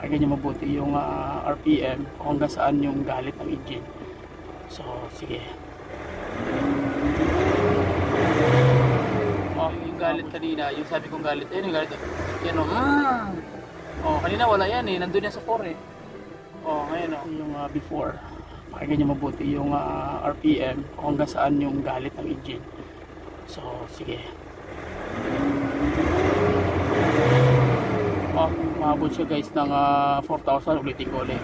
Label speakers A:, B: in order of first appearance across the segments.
A: pakinggan nyo mabuti yung RPM kung hanggang saan yung galit ng engine. So sige. Oh, yung galit kanina, yung sabi kong galit, ayun yung galit. Yan o, oh, kanina wala yan eh, nandun yan sa 4 eh. Oh, ngayon o, yung before, pakinggan nyo mabuti yung RPM kung hanggang saan yung galit ng engine. So sige. Oh, maabot siya guys ng 4,000, ulitin ko ulit.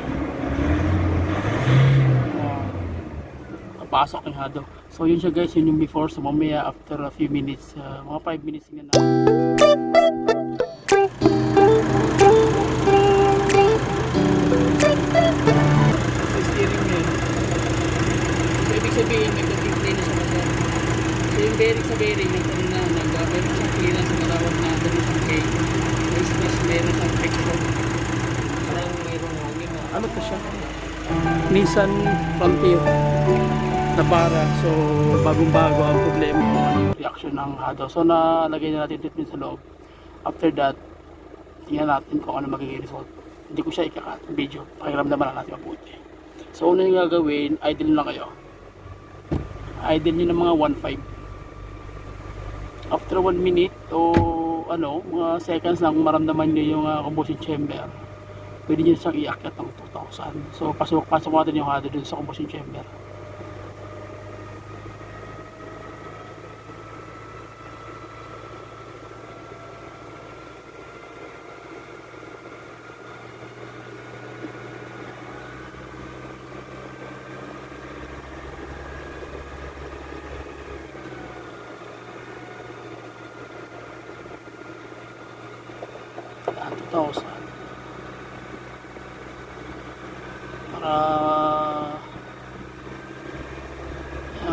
A: Pasok ng hado. So yun siya guys, yun yung before. So mamaya after a few minutes, mga 5 minutes nga na. So steering wheel. So ibig sabihin, may complete na siya kasi. So yung bearing sa bearing, yung kanina, meron siyang clearance na natawag na siyang cake. May smash, meron siyang friction. Parang mayroong hangin na. Ano to siya? Nissan Frontier na para. So bagong-bago ang problema kung ano yung reaction ng hado. So nalagay na natin treatment sa loob. After that, tingnan natin kung ano magiging result. Hindi ko siya ikakat video, pakiramdaman lang natin mabuti. So una yung gagawin, idle na kayo. Idle nyo ng mga 1.5. After 1 minute o ano, mga seconds lang, kung maramdaman nyo yung combustion chamber, pwede nyo siyang iakyat ng 2,000. So pasok natin yung hado dun sa combustion chamber. Yan, 2,000 para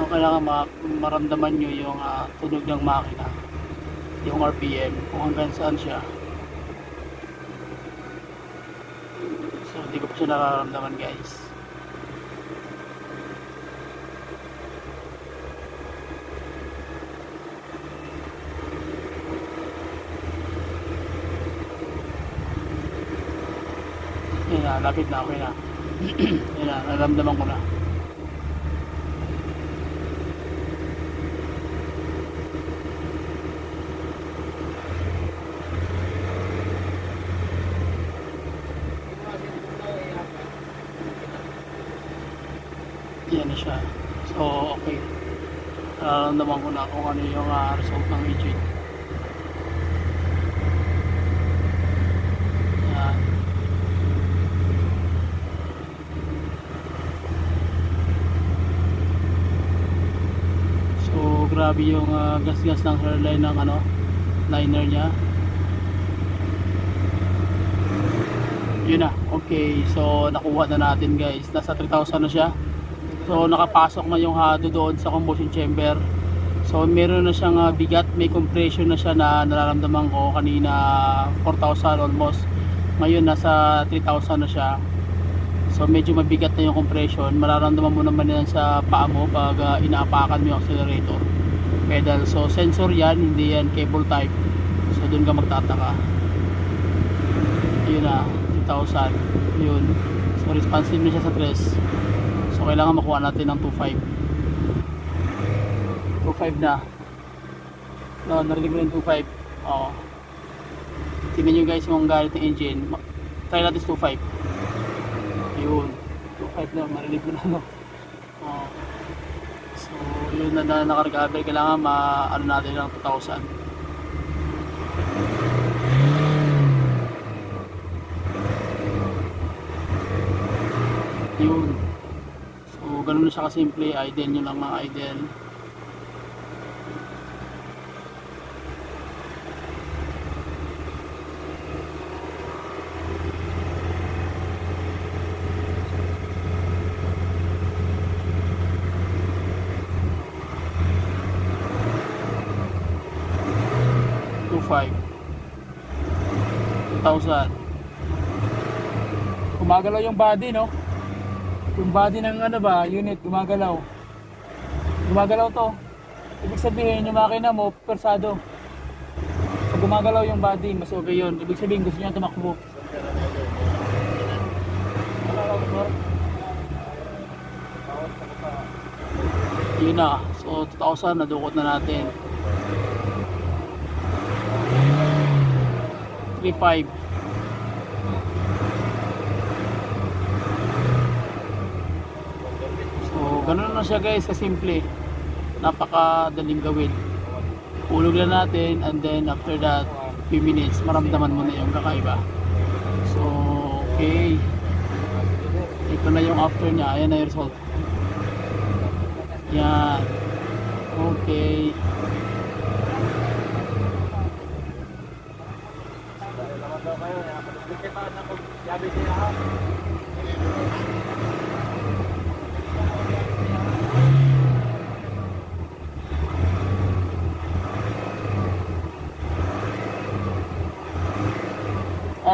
A: kailangan maramdaman nyo yung tunog ng makina, yung RPM kung hanggang saan siya. So hindi ko pa siya nararamdaman guys. Yan na, lapit na, okay na. Yan na, nararamdaman ko na. Yan na siya. So okay, nararamdaman ko na kung ano yung result ng engine. Grabe yung gas-gas ng hairline ng liner niya. Yun na, okay. So nakuha na natin guys, nasa 3,000 na siya. So nakapasok na yung hado doon sa combustion chamber. So meron na siyang bigat, may compression na siya na nararamdaman ko kanina 4,000 almost. Ngayon nasa 3,000 na siya. So medyo mabigat na yung compression. Mararamdaman mo naman yan sa paa mo pag inaapakan mo yung accelerator pedal. So sensor yan, hindi yan cable type. So dun ka magtataka. Yun na, 3,000. Yun. So responsive na siya sa press. So kailangan makuha natin ng 2.5. 2.5 na. No, narinig mo rin 2.5. Oo. Tingnan nyo guys yung galit ng engine. Try natin 2.5. Yun. 2.5 na, marinig mo na no. Oo. So yun na nakarga-abel, kailangan ano natin ng 2,000. Yun. So ganun na siya kasimple, idle nyo lang mga idle. $2,500. Gumagalaw yung body, no? Yung body ng unit gumagalaw. Gumagalaw to. Ibig sabihin yung makina mo persado. Pag gumagalaw yung body, mas okay yun. Ibig sabihin gusto niya tumakbo. Yun na. So 2,000 nadukot na natin. 3,500. So ganun na siya guys, kasimple. Napakadaling gawin. Ulog lang natin and then after that few minutes maramdaman mo na yung kakaiba. So okay, ito na yung after nya. Ayan na yung result. Yan. Okay.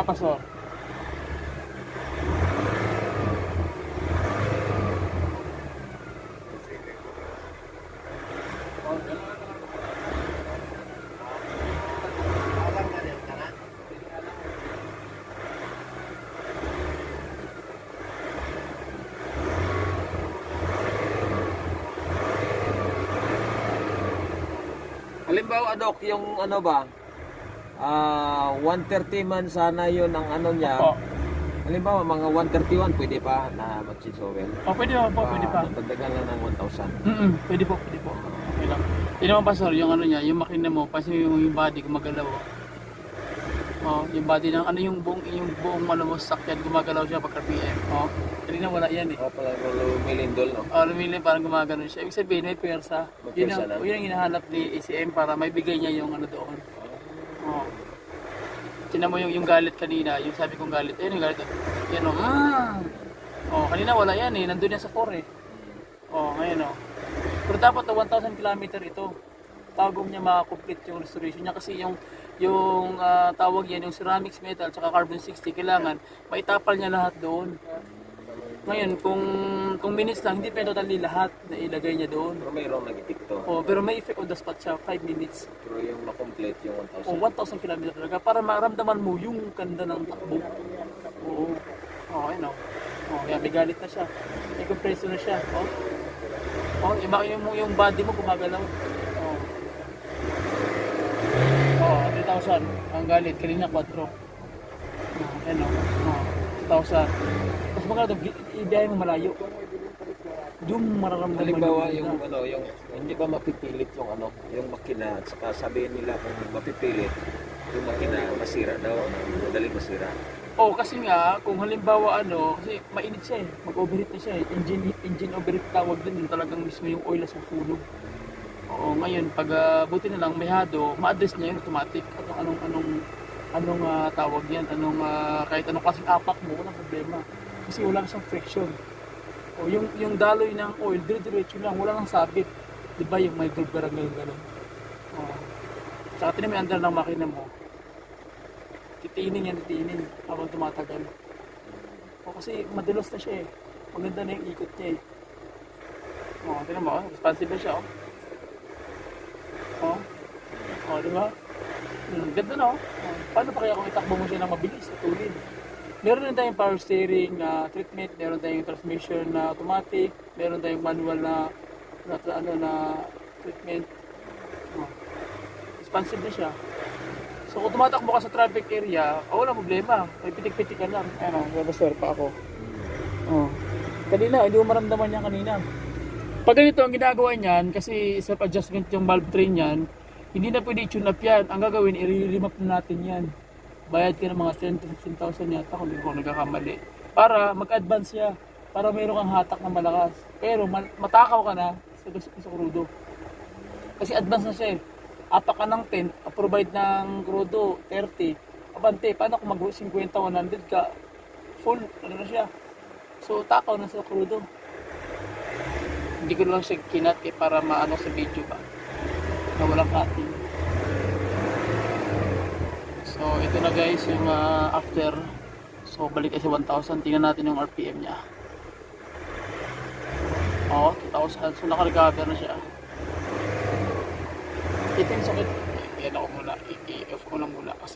A: Pastor.
B: Halimbawa, Dok, yung ano ba, 130 man sana yun ang ano niya.
A: Opo.
B: Halimbawa, mga 131, pwede pa na mag-sisowel.
A: Pwede po, pwede pa.
B: Dagdagan lang ng 1,000.
A: Pwede po, pwede po. Okay lang. Yun naman Pastor, yung ano niya, yung makina mo, kasi yung body gumagalaw. Yung body ng ano yung buong ano mo sakyan gumagalaw siya pagka PM. Kanina wala yan eh.
B: Pala lumilindol, no?
A: Lumilin parang gumagano siya. Ibig sabihin may pwersa.
B: May
A: Yun
B: pwersa
A: ang,
B: na.
A: yun ang hinahanap ni ACM para may bigay niya yung ano doon. Tingnan mo yung galit kanina, yung sabi kong galit. Ayun yung galit. Yan kanina wala yan eh, nandun yan sa 4 eh. Ngayon Pero dapat 1,000 km ito bago niya ma-complete yung restoration niya kasi yung tawag yan, yung ceramics metal tsaka carbon 60 kailangan maitapal niya lahat doon. Ngayon, kung minutes lang, hindi pa totally lahat na ilagay niya doon.
B: Pero mayroong nag-itik to.
A: Pero may effect on the spot siya, 5 minutes.
B: Pero yung na-complete yung 1,000.
A: 1,000 km talaga para maramdaman mo yung ganda ng takbo. Ayun yan, may galit na siya. May compressor na siya. Yung body mo gumagalaw. 3,000 ang galit, kanina 4. Ayan 2,000. Mas maganda, ibiyahe mo malayo. Yung mararamdaman.
B: Halimbawa yung hindi ba mapipilit yung makina at saka sabihin nila kung mapipilit yung makina masira daw, madaling masira.
A: Kasi nga kung halimbawa kasi mainit siya eh, mag-overheat na siya eh. Engine overheat tawag din, yung talagang mismo yung oil na susunog. Ngayon pag buti na lang may hado, ma-address niya yung automatic at anong tawag yan, kahit anong klaseng apak mo, walang problema. Kasi wala na siyang friction. Yung daloy ng oil, dire-diretso lang, wala nang sabit. Diba yung may groove garang gano'n. Tsaka tinan mo yung andar ng makina mo. Titiinin habang tumatagal. Kasi madulas na siya eh. Maganda na yung ikot niya eh. Tinan mo, responsible siya diba? Ganda na Paano pa kaya kung itakbo mo siya ng mabilis at tulin? Meron din tayong power steering na treatment, meron tayong transmission na automatic, meron tayong manual na treatment. Responsive na siya. So kung tumatakbo ka sa traffic area, wala problema. May pitik-pitik ka lang. Babaswer pa ako. Kanina, hindi mo maramdaman niya kanina. Pag ganito ang ginagawa niyan, kasi self-adjustment yung valve train niyan, hindi na pwede i-tune up yan. Ang gagawin, i-remap na natin yan. Bayad ka ng mga 10 to 15,000 yata kung hindi ko nagkakamali. Para mag-advance siya. Para mayroon kang hatak na malakas. Pero matakaw ka na sa crudo. Kasi advance na siya eh. Apak ka ng 10, provide ng crudo 30. Abante, paano kung mag-50, 100 ka? Full, na siya. So, takaw na sa crudo. Hindi ko lang siya kinat para maano sa video ba. Na walang cutting. So ito na guys yung after. So balik kasi 1,000. Tingnan natin yung RPM niya. 2,000. So naka-recover na siya. Ito yung sakit. Yan ako muna. I-off ko lang muna kasi